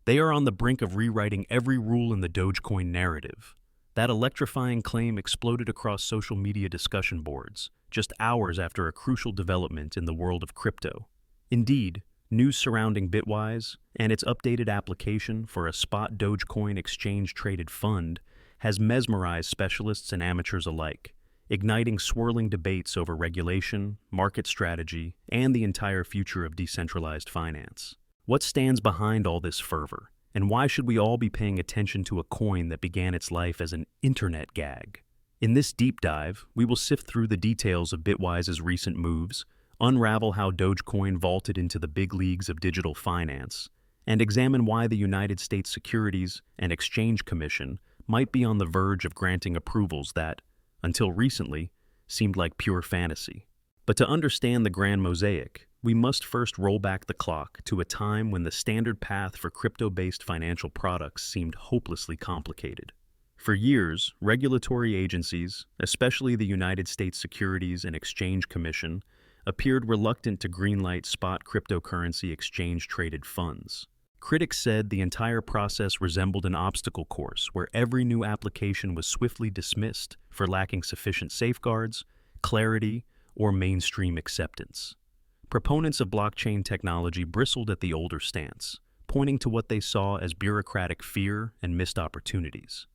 They are on the brink of rewriting every rule in the Dogecoin narrative. That electrifying claim exploded across social media discussion boards, just hours after a crucial development in the world of crypto. Indeed, news surrounding Bitwise and its updated application for a spot Dogecoin exchange-traded fund has mesmerized specialists and amateurs alike, igniting swirling debates over regulation, market strategy, and the entire future of decentralized finance. What stands behind all this fervor, and why should we all be paying attention to a coin that began its life as an internet gag? In this deep dive, we will sift through the details of Bitwise's recent moves, unravel how Dogecoin vaulted into the big leagues of digital finance, and examine why the United States Securities and Exchange Commission might be on the verge of granting approvals that, until recently, seemed like pure fantasy. But to understand the grand mosaic, we must first roll back the clock to a time when the standard path for crypto-based financial products seemed hopelessly complicated. For years, regulatory agencies, especially the United States Securities and Exchange Commission, appeared reluctant to greenlight spot cryptocurrency exchange-traded funds. Critics said the entire process resembled an obstacle course where every new application was swiftly dismissed for lacking sufficient safeguards, clarity, or mainstream acceptance. Proponents of blockchain technology bristled at the older stance, pointing to what they saw as bureaucratic fear and missed opportunities.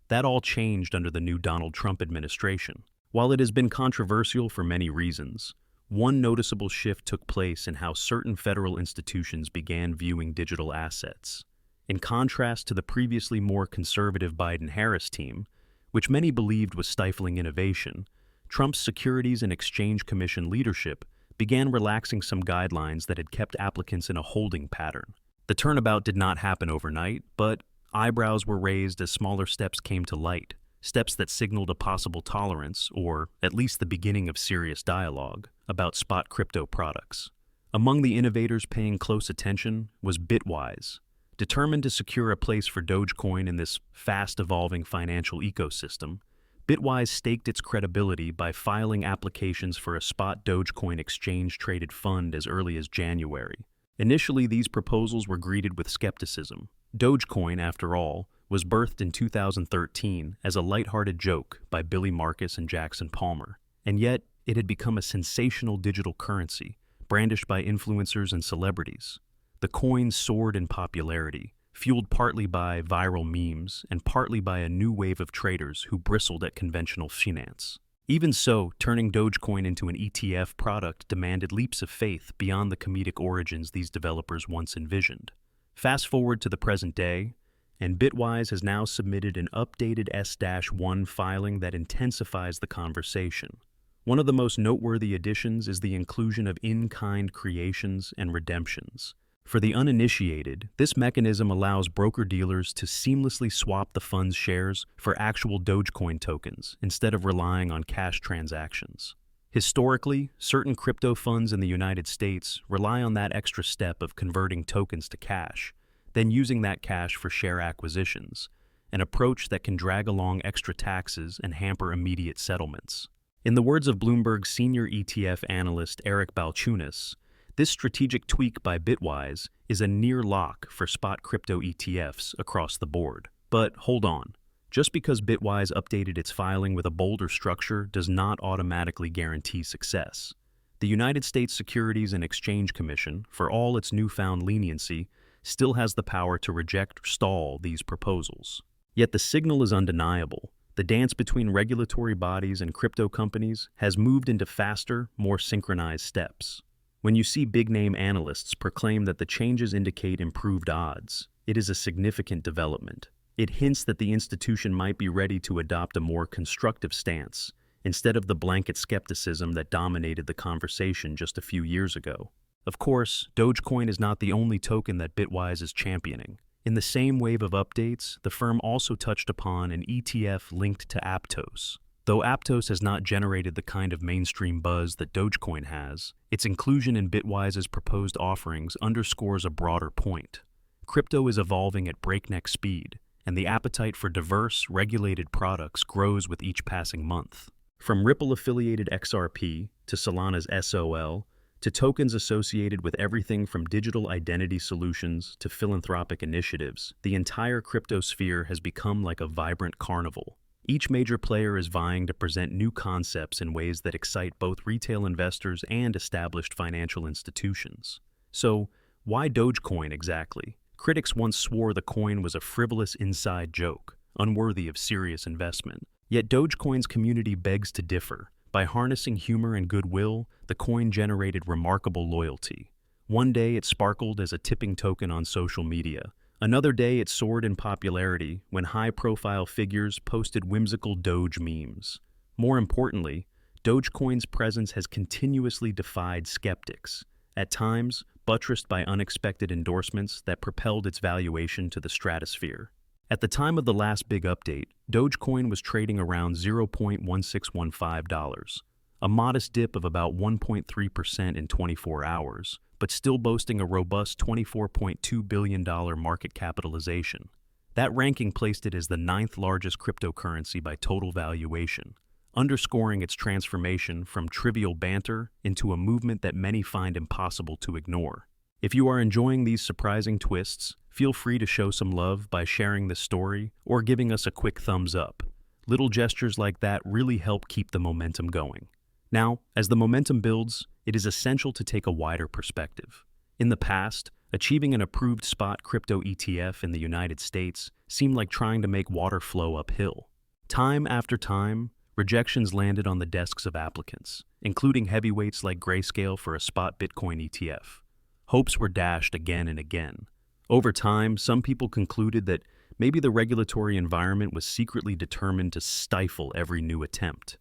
That all changed under the new Donald Trump administration. While it has been controversial for many reasons, one noticeable shift took place in how certain federal institutions began viewing digital assets. In contrast to the previously more conservative Biden-Harris team, which many believed was stifling innovation, Trump's Securities and Exchange Commission leadership began relaxing some guidelines that had kept applicants in a holding pattern. The turnabout did not happen overnight, but eyebrows were raised as smaller steps came to light, steps that signaled a possible tolerance, or at least the beginning of serious dialogue, about spot crypto products. Among the innovators paying close attention was Bitwise. Determined to secure a place for Dogecoin in this fast-evolving financial ecosystem, Bitwise staked its credibility by filing applications for a spot Dogecoin exchange-traded fund as early as January. Initially, these proposals were greeted with skepticism. Dogecoin, after all, was birthed in 2013 as a lighthearted joke by Billy Marcus and Jackson Palmer, and yet it had become a sensational digital currency, brandished by influencers and celebrities. The coin soared in popularity, fueled partly by viral memes and partly by a new wave of traders who bristled at conventional finance. Even so, turning Dogecoin into an ETF product demanded leaps of faith beyond the comedic origins these developers once envisioned. Fast forward to the present day, and Bitwise has now submitted an updated S-1 filing that intensifies the conversation. One of the most noteworthy additions is the inclusion of in-kind creations and redemptions. For the uninitiated, this mechanism allows broker-dealers to seamlessly swap the fund's shares for actual Dogecoin tokens instead of relying on cash transactions. Historically, certain crypto funds in the United States rely on that extra step of converting tokens to cash, then using that cash for share acquisitions, an approach that can drag along extra taxes and hamper immediate settlements. In the words of Bloomberg's senior ETF analyst Eric Balchunas, this strategic tweak by Bitwise is a near lock for spot crypto ETFs across the board. But hold on. Just because Bitwise updated its filing with a bolder structure does not automatically guarantee success. The United States Securities and Exchange Commission, for all its newfound leniency, still has the power to reject or stall these proposals. Yet the signal is undeniable. The dance between regulatory bodies and crypto companies has moved into faster, more synchronized steps. When you see big-name analysts proclaim that the changes indicate improved odds, it is a significant development. It hints that the institution might be ready to adopt a more constructive stance, instead of the blanket skepticism that dominated the conversation just a few years ago. Of course, Dogecoin is not the only token that Bitwise is championing. In the same wave of updates, the firm also touched upon an ETF linked to Aptos. Though Aptos has not generated the kind of mainstream buzz that Dogecoin has, its inclusion in Bitwise's proposed offerings underscores a broader point. Crypto is evolving at breakneck speed, and the appetite for diverse, regulated products grows with each passing month. From Ripple-affiliated XRP to Solana's SOL to tokens associated with everything from digital identity solutions to philanthropic initiatives, the entire crypto sphere has become like a vibrant carnival. Each major player is vying to present new concepts in ways that excite both retail investors and established financial institutions. So, why Dogecoin exactly? Critics once swore the coin was a frivolous inside joke, unworthy of serious investment. Yet Dogecoin's community begs to differ. By harnessing humor and goodwill, the coin generated remarkable loyalty. One day it sparkled as a tipping token on social media. Another day it soared in popularity when high-profile figures posted whimsical Doge memes. More importantly, Dogecoin's presence has continuously defied skeptics, at times buttressed by unexpected endorsements that propelled its valuation to the stratosphere. At the time of the last big update, Dogecoin was trading around $0.1615, a modest dip of about 1.3% in 24 hours, but still boasting a robust $24.2 billion market capitalization. That ranking placed it as the ninth largest cryptocurrency by total valuation, underscoring its transformation from trivial banter into a movement that many find impossible to ignore. If you are enjoying these surprising twists, feel free to show some love by sharing this story or giving us a quick thumbs up. Little gestures like that really help keep the momentum going. Now, as the momentum builds, it is essential to take a wider perspective. In the past, achieving an approved spot crypto ETF in the United States seemed like trying to make water flow uphill. Time after time, rejections landed on the desks of applicants, including heavyweights like Grayscale for a spot Bitcoin ETF. Hopes were dashed again and again. Over time, some people concluded that maybe the regulatory environment was secretly determined to stifle every new attempt.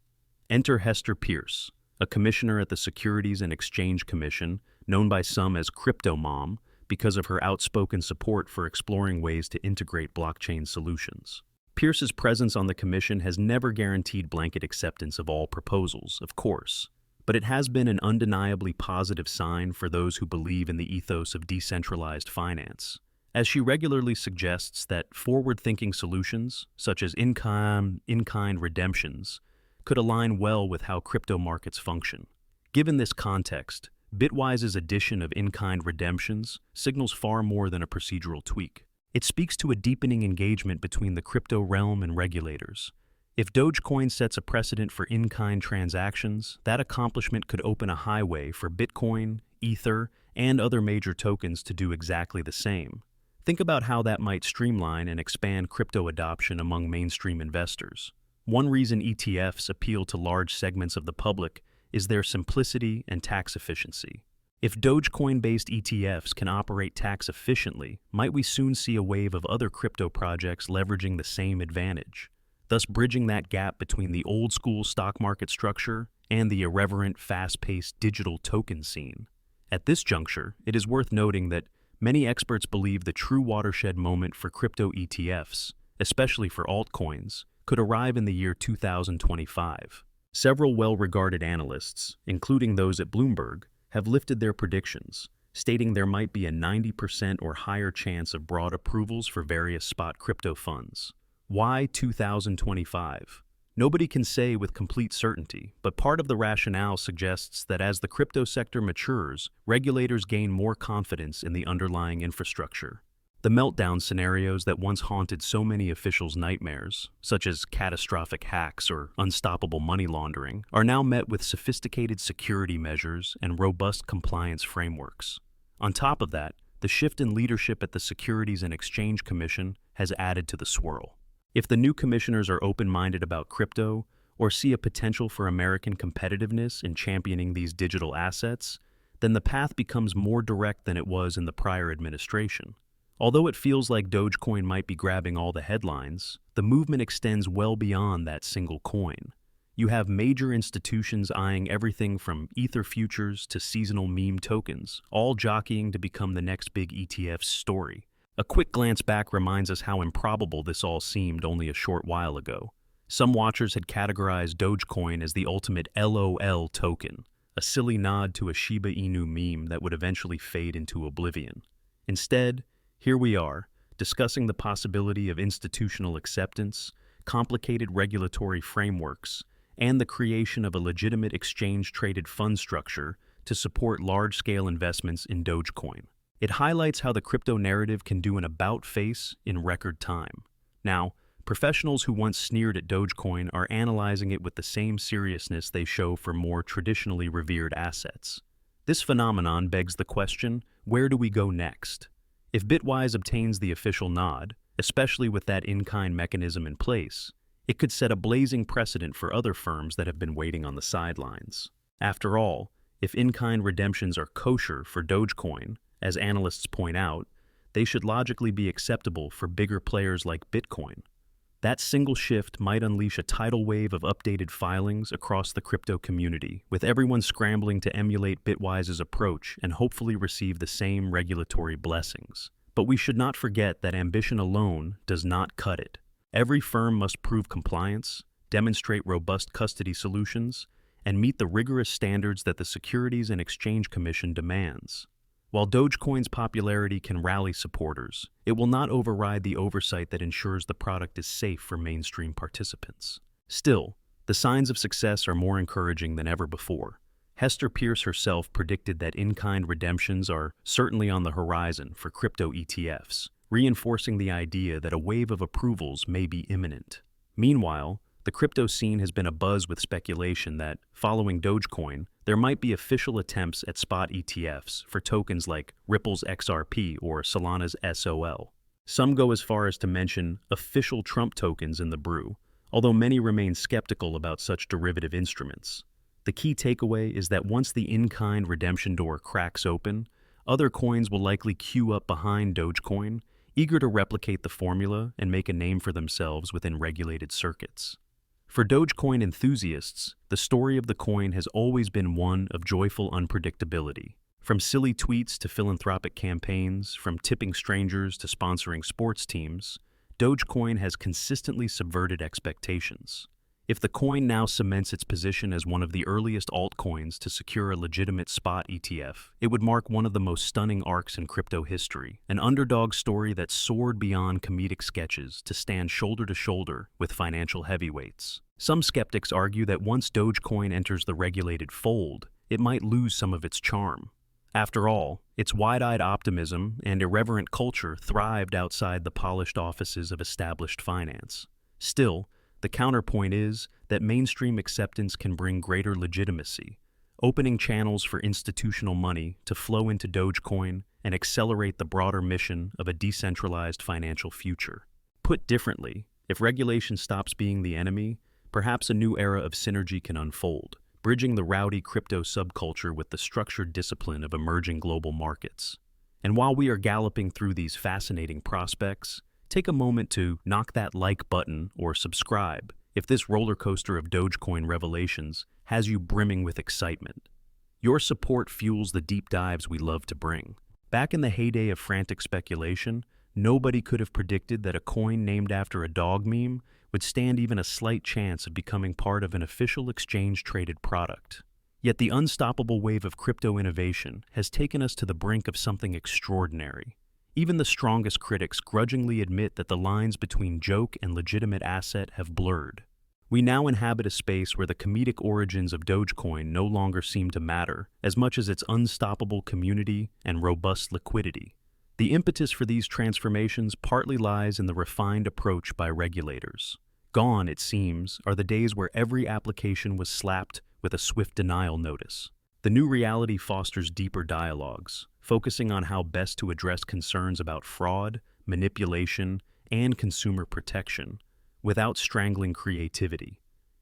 Enter Hester Pierce, a commissioner at the Securities and Exchange Commission, known by some as Crypto Mom because of her outspoken support for exploring ways to integrate blockchain solutions. Pierce's presence on the commission has never guaranteed blanket acceptance of all proposals, of course, but it has been an undeniably positive sign for those who believe in the ethos of decentralized finance, as she regularly suggests that forward-thinking solutions, such as in-kind redemptions, could align well with how crypto markets function. Given this context, Bitwise's addition of in-kind redemptions signals far more than a procedural tweak. It speaks to a deepening engagement between the crypto realm and regulators. If Dogecoin sets a precedent for in-kind transactions, that accomplishment could open a highway for Bitcoin, Ether, and other major tokens to do exactly the same. Think about how that might streamline and expand crypto adoption among mainstream investors. One reason ETFs appeal to large segments of the public is their simplicity and tax efficiency. If Dogecoin-based ETFs can operate tax efficiently, might we soon see a wave of other crypto projects leveraging the same advantage, thus bridging that gap between the old-school stock market structure and the irreverent, fast-paced digital token scene? At this juncture, it is worth noting that many experts believe the true watershed moment for crypto ETFs, especially for altcoins, could arrive in the year 2025. Several well-regarded analysts, including those at Bloomberg, have lifted their predictions, stating there might be a 90% or higher chance of broad approvals for various spot crypto funds. Why 2025? Nobody can say with complete certainty, but part of the rationale suggests that as the crypto sector matures, regulators gain more confidence in the underlying infrastructure. The meltdown scenarios that once haunted so many officials' nightmares, such as catastrophic hacks or unstoppable money laundering, are now met with sophisticated security measures and robust compliance frameworks. On top of that, the shift in leadership at the Securities and Exchange Commission has added to the swirl. If the new commissioners are open-minded about crypto or see a potential for American competitiveness in championing these digital assets, then the path becomes more direct than it was in the prior administration. Although it feels like Dogecoin might be grabbing all the headlines, the movement extends well beyond that single coin. You have major institutions eyeing everything from Ether futures to seasonal meme tokens, all jockeying to become the next big ETF story. A quick glance back reminds us how improbable this all seemed only a short while ago. Some watchers had categorized Dogecoin as the ultimate LOL token, a silly nod to a Shiba Inu meme that would eventually fade into oblivion. Instead, here we are, discussing the possibility of institutional acceptance, complicated regulatory frameworks, and the creation of a legitimate exchange-traded fund structure to support large-scale investments in Dogecoin. It highlights how the crypto narrative can do an about-face in record time. Now, professionals who once sneered at Dogecoin are analyzing it with the same seriousness they show for more traditionally revered assets. This phenomenon begs the question, where do we go next? If Bitwise obtains the official nod, especially with that in-kind mechanism in place, it could set a blazing precedent for other firms that have been waiting on the sidelines. After all, if in-kind redemptions are kosher for Dogecoin, as analysts point out, they should logically be acceptable for bigger players like Bitcoin. That single shift might unleash a tidal wave of updated filings across the crypto community, with everyone scrambling to emulate Bitwise's approach and hopefully receive the same regulatory blessings. But we should not forget that ambition alone does not cut it. Every firm must prove compliance, demonstrate robust custody solutions, and meet the rigorous standards that the Securities and Exchange Commission demands. While Dogecoin's popularity can rally supporters, it will not override the oversight that ensures the product is safe for mainstream participants. Still, the signs of success are more encouraging than ever before. Hester Pierce herself predicted that in-kind redemptions are certainly on the horizon for crypto ETFs, reinforcing the idea that a wave of approvals may be imminent. Meanwhile, the crypto scene has been abuzz with speculation that, following Dogecoin, there might be official attempts at spot ETFs for tokens like Ripple's XRP or Solana's SOL. Some go as far as to mention official Trump tokens in the brew, although many remain skeptical about such derivative instruments. The key takeaway is that once the in-kind redemption door cracks open, other coins will likely queue up behind Dogecoin, eager to replicate the formula and make a name for themselves within regulated circuits. For Dogecoin enthusiasts, the story of the coin has always been one of joyful unpredictability. From silly tweets to philanthropic campaigns, from tipping strangers to sponsoring sports teams, Dogecoin has consistently subverted expectations. If the coin now cements its position as one of the earliest altcoins to secure a legitimate spot ETF, it would mark one of the most stunning arcs in crypto history, an underdog story that soared beyond comedic sketches to stand shoulder to shoulder with financial heavyweights. Some skeptics argue that once Dogecoin enters the regulated fold, it might lose some of its charm. After all, its wide-eyed optimism and irreverent culture thrived outside the polished offices of established finance. Still, the counterpoint is that mainstream acceptance can bring greater legitimacy, opening channels for institutional money to flow into Dogecoin and accelerate the broader mission of a decentralized financial future. Put differently, if regulation stops being the enemy, perhaps a new era of synergy can unfold, bridging the rowdy crypto subculture with the structured discipline of emerging global markets. And while we are galloping through these fascinating prospects, take a moment to knock that like button or subscribe if this roller coaster of Dogecoin revelations has you brimming with excitement. Your support fuels the deep dives we love to bring. Back in the heyday of frantic speculation, nobody could have predicted that a coin named after a dog meme would stand even a slight chance of becoming part of an official exchange-traded product. Yet the unstoppable wave of crypto innovation has taken us to the brink of something extraordinary. Even the strongest critics grudgingly admit that the lines between joke and legitimate asset have blurred. We now inhabit a space where the comedic origins of Dogecoin no longer seem to matter as much as its unstoppable community and robust liquidity. The impetus for these transformations partly lies in the refined approach by regulators. Gone, it seems, are the days where every application was slapped with a swift denial notice. The new reality fosters deeper dialogues, focusing on how best to address concerns about fraud, manipulation, and consumer protection, without strangling creativity.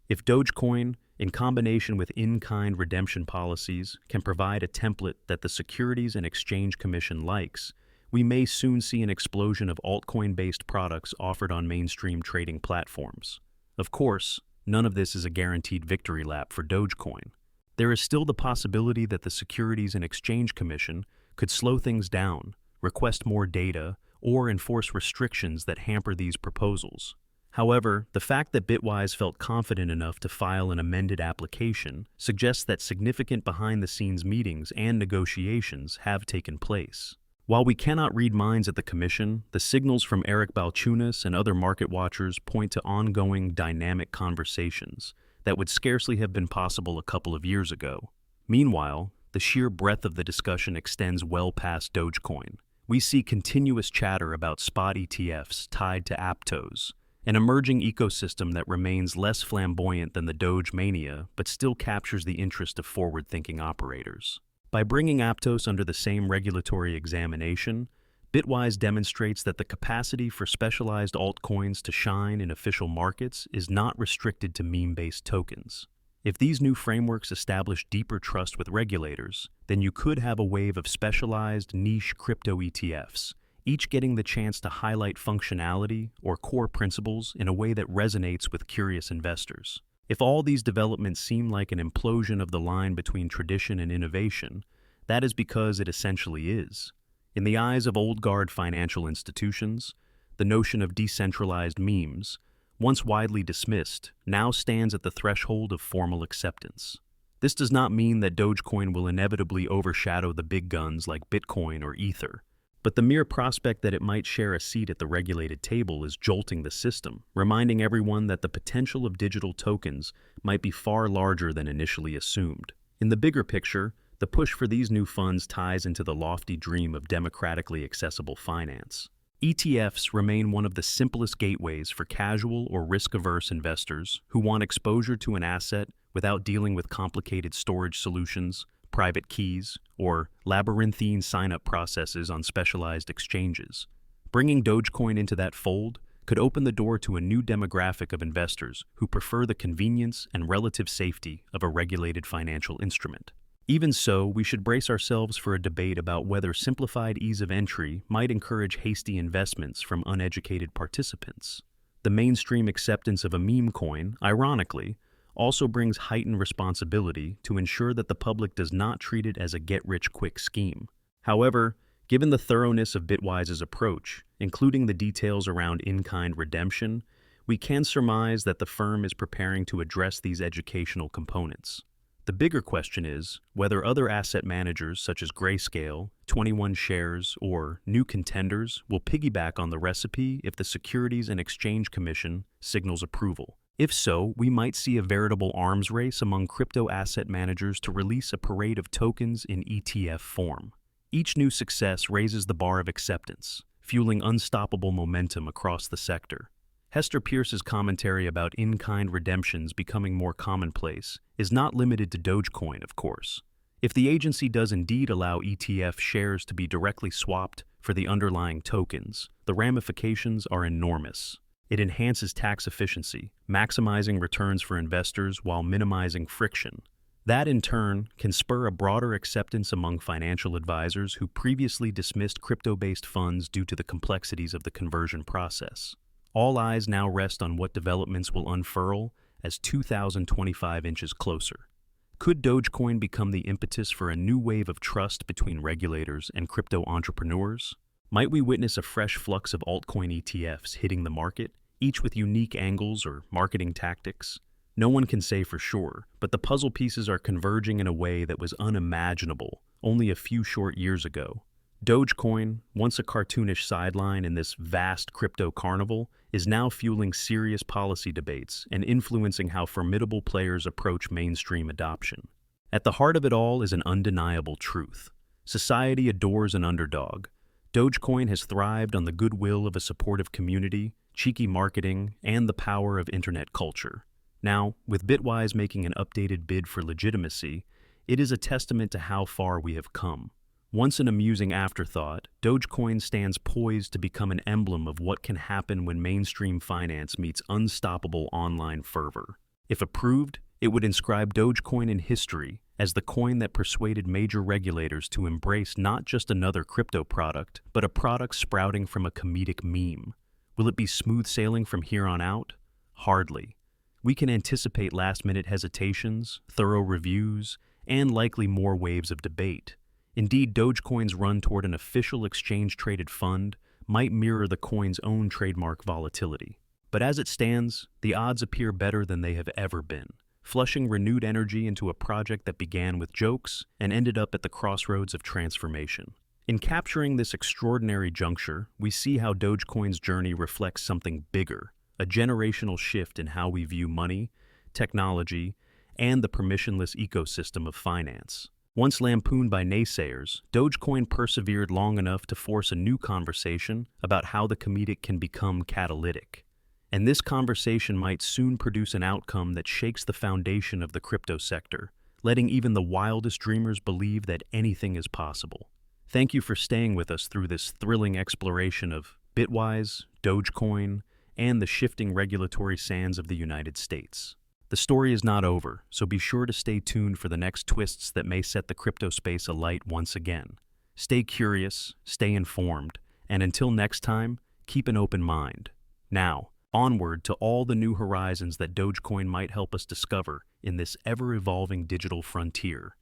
If Dogecoin, in combination with in-kind redemption policies, can provide a template that the Securities and Exchange Commission likes, we may soon see an explosion of altcoin-based products offered on mainstream trading platforms. Of course, none of this is a guaranteed victory lap for Dogecoin. There is still the possibility that the Securities and Exchange Commission could slow things down, request more data, or enforce restrictions that hamper these proposals. However, the fact that Bitwise felt confident enough to file an amended application suggests that significant behind-the-scenes meetings and negotiations have taken place. While we cannot read minds at the Commission, the signals from Eric Balchunas and other market watchers point to ongoing, dynamic conversations that would scarcely have been possible a couple of years ago. Meanwhile, the sheer breadth of the discussion extends well past Dogecoin. We see continuous chatter about spot ETFs tied to Aptos, an emerging ecosystem that remains less flamboyant than the Doge mania but still captures the interest of forward-thinking operators. By bringing Aptos under the same regulatory examination, Bitwise demonstrates that the capacity for specialized altcoins to shine in official markets is not restricted to meme-based tokens. If these new frameworks establish deeper trust with regulators, then you could have a wave of specialized niche crypto ETFs, each getting the chance to highlight functionality or core principles in a way that resonates with curious investors. If all these developments seem like an implosion of the line between tradition and innovation, that is because it essentially is. In the eyes of old-guard financial institutions, the notion of decentralized memes, once widely dismissed, now stands at the threshold of formal acceptance. This does not mean that Dogecoin will inevitably overshadow the big guns like Bitcoin or Ether, but the mere prospect that it might share a seat at the regulated table is jolting the system, reminding everyone that the potential of digital tokens might be far larger than initially assumed. In the bigger picture, the push for these new funds ties into the lofty dream of democratically accessible finance. ETFs remain one of the simplest gateways for casual or risk-averse investors who want exposure to an asset without dealing with complicated storage solutions, private keys, or labyrinthine sign-up processes on specialized exchanges. Bringing Dogecoin into that fold could open the door to a new demographic of investors who prefer the convenience and relative safety of a regulated financial instrument. Even so, we should brace ourselves for a debate about whether simplified ease of entry might encourage hasty investments from uneducated participants. The mainstream acceptance of a meme coin, ironically, also brings heightened responsibility to ensure that the public does not treat it as a get-rich-quick scheme. However, given the thoroughness of Bitwise's approach, including the details around in-kind redemption, we can surmise that the firm is preparing to address these educational components. The bigger question is whether other asset managers such as Grayscale, 21 Shares, or New Contenders will piggyback on the recipe if the Securities and Exchange Commission signals approval. If so, we might see a veritable arms race among crypto asset managers to release a parade of tokens in ETF form. Each new success raises the bar of acceptance, fueling unstoppable momentum across the sector. Hester Pierce's commentary about in-kind redemptions becoming more commonplace is not limited to Dogecoin, of course. If the agency does indeed allow ETF shares to be directly swapped for the underlying tokens, the ramifications are enormous. It enhances tax efficiency, maximizing returns for investors while minimizing friction. That, in turn, can spur a broader acceptance among financial advisors who previously dismissed crypto-based funds due to the complexities of the conversion process. All eyes now rest on what developments will unfurl as 2025 inches closer. Could Dogecoin become the impetus for a new wave of trust between regulators and crypto entrepreneurs? Might we witness a fresh flux of altcoin ETFs hitting the market, each with unique angles or marketing tactics? No one can say for sure, but the puzzle pieces are converging in a way that was unimaginable only a few short years ago. Dogecoin, once a cartoonish sideline in this vast crypto carnival, is now fueling serious policy debates and influencing how formidable players approach mainstream adoption. At the heart of it all is an undeniable truth. Society adores an underdog. Dogecoin has thrived on the goodwill of a supportive community, cheeky marketing, and the power of internet culture. Now, with Bitwise making an updated bid for legitimacy, it is a testament to how far we have come. Once an amusing afterthought, Dogecoin stands poised to become an emblem of what can happen when mainstream finance meets unstoppable online fervor. If approved, it would inscribe Dogecoin in history as the coin that persuaded major regulators to embrace not just another crypto product, but a product sprouting from a comedic meme. Will it be smooth sailing from here on out? Hardly. We can anticipate last-minute hesitations, thorough reviews, and likely more waves of debate. Indeed, Dogecoin's run toward an official exchange-traded fund might mirror the coin's own trademark volatility. But as it stands, the odds appear better than they have ever been, flushing renewed energy into a project that began with jokes and ended up at the crossroads of transformation. In capturing this extraordinary juncture, we see how Dogecoin's journey reflects something bigger, a generational shift in how we view money, technology, and the permissionless ecosystem of finance. Once lampooned by naysayers, Dogecoin persevered long enough to force a new conversation about how the comedic can become catalytic. And this conversation might soon produce an outcome that shakes the foundation of the crypto sector, letting even the wildest dreamers believe that anything is possible. Thank you for staying with us through this thrilling exploration of Bitwise, Dogecoin, and the shifting regulatory sands of the United States. The story is not over, so be sure to stay tuned for the next twists that may set the crypto space alight once again. Stay curious, stay informed, and until next time, keep an open mind. Now, onward to all the new horizons that Dogecoin might help us discover in this ever-evolving digital frontier.